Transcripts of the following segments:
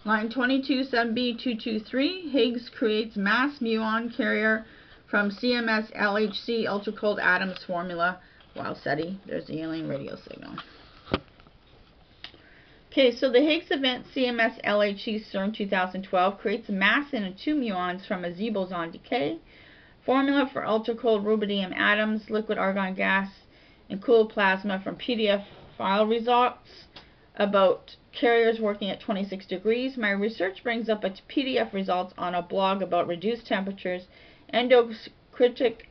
Line 22, 7B223, Higgs creates mass muon carrier from CMS LHC Ultracold atoms formula. Wow Seti, there's the alien radio signal. Okay, so the Higgs event CMS LHC CERN 2012 creates mass in 2 muons from a Z boson decay. Formula for ultracold rubidium atoms, liquid argon gas, and cooled plasma from PDF file results about carriers working at 26 degrees. My research brings up a PDF results on a blog about reduced temperatures. Endocytic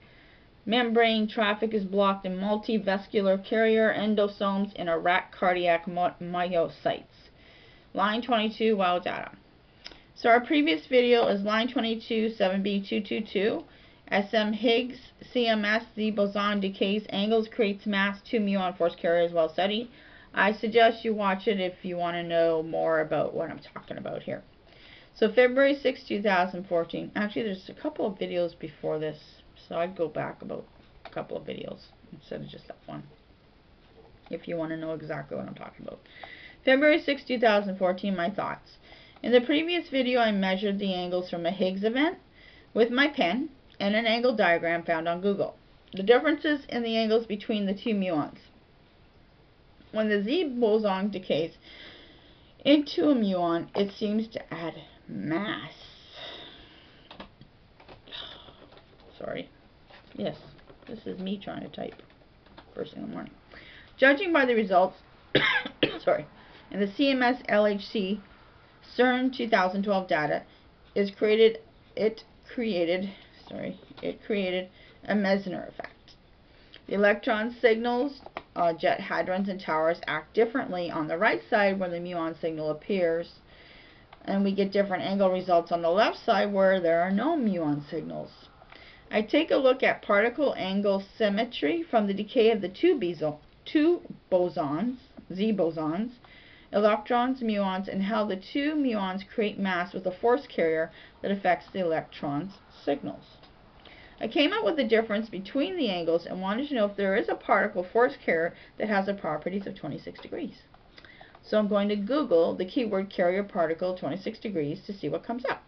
membrane traffic is blocked in multivesicular carrier endosomes in a rat cardiac myocytes. Line 22, wow data. So our previous video is line 22, 7B222. SM Higgs, CMS, Z boson decays, angles, creates mass, 2 muon force carriers, Wow Seti. I suggest you watch it if you want to know more about what I'm talking about here. So February 6, 2014. Actually, there's a couple of videos before this, so I'd go back about a couple of videos instead of just that one, if you want to know exactly what I'm talking about. February 6, 2014, my thoughts. In the previous video, I measured the angles from a Higgs event with my pen and an angle diagram found on Google. The differences in the angles between the 2 muons. When the Z boson decays into a muon, it seems to add mass. Sorry. Yes, this is me trying to type first thing in the morning. Judging by the results, sorry, in the CMS LHC CERN 2012 data, it created a Meissner effect. The electron signals, jet hadrons and towers act differently on the right side where the muon signal appears, and we get different angle results on the left side where there are no muon signals. I take a look at particle angle symmetry from the decay of the two bosons, Z bosons, electrons, muons, and how the 2 muons create mass with a force carrier that affects the electrons' signals. I came up with the difference between the angles and wanted to know if there is a particle force carrier that has the properties of 26 degrees. So I'm going to Google the keyword carrier particle 26 degrees to see what comes up.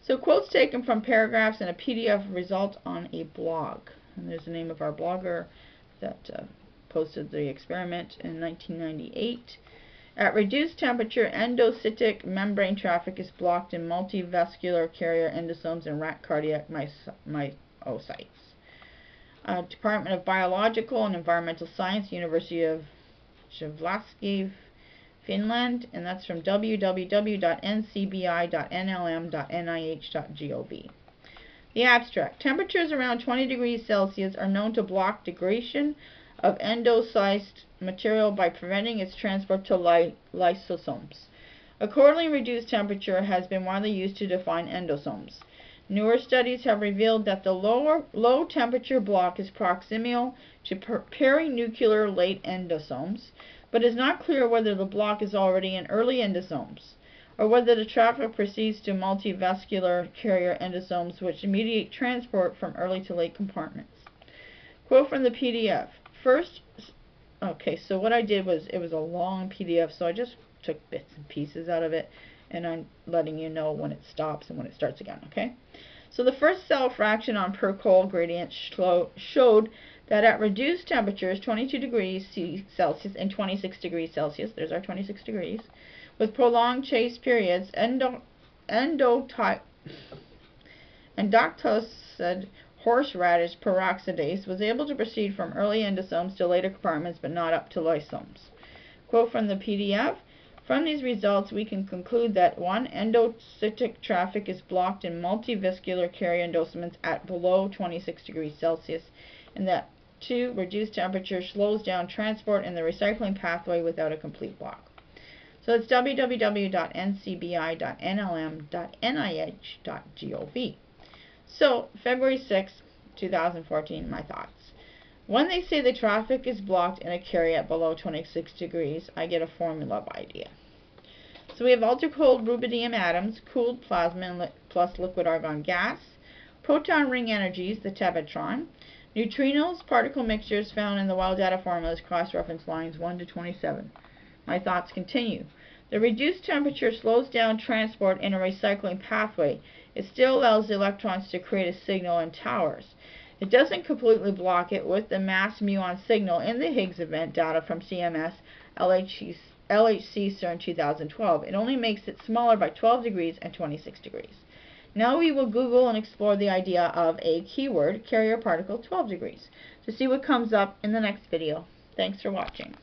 So quotes taken from paragraphs and a PDF result on a blog. And there's the name of our blogger that posted the experiment in 1998. At reduced temperature, endocytic membrane traffic is blocked in multivesicular carrier endosomes and rat cardiac myocytes. Department of Biological and Environmental Science, University of Jyväskylä, Finland, and that's from www.ncbi.nlm.nih.gov. The abstract. Temperatures around 20 degrees Celsius are known to block degradation of endocytic material by preventing its transport to lysosomes. Accordingly, reduced temperature has been widely used to define endosomes. Newer studies have revealed that the low temperature block is proximal to perinuclear late endosomes, but it is not clear whether the block is already in early endosomes, or whether the traffic proceeds to multivesicular carrier endosomes, which mediate transport from early to late compartments. Quote from the PDF. First, okay, so what I did was, it was a long PDF, so I just took bits and pieces out of it, and I'm letting you know when it stops and when it starts again, okay? So the first cell fraction on Percold gradient showed that at reduced temperatures, 22 degrees Celsius and 26 degrees Celsius, there's our 26 degrees, with prolonged chase periods, endocytic horseradish peroxidase was able to proceed from early endosomes to later compartments, but not up to lysosomes. Quote from the PDF. From these results, we can conclude that 1. Endocytic traffic is blocked in multivesicular carrier endosomes at below 26 degrees Celsius, and that 2. Reduced temperature slows down transport in the recycling pathway without a complete block. So it's www.ncbi.nlm.nih.gov. So, February 6, 2014, my thoughts. When they say the traffic is blocked in a carrier at below 26 degrees, I get a formula of idea. So we have ultracold rubidium atoms, cooled plasma plus liquid argon gas, proton ring energies, the tevatron, neutrinos, particle mixtures found in the wild data formulas, cross-reference lines 1 to 27. My thoughts continue. The reduced temperature slows down transport in a recycling pathway. It still allows the electrons to create a signal in towers. It doesn't completely block it with the mass muon signal in the Higgs event data from CMS LHC CERN 2012. It only makes it smaller by 12 degrees and 26 degrees. Now we will Google and explore the idea of a keyword, carrier particle 12 degrees, to see what comes up in the next video. Thanks for watching.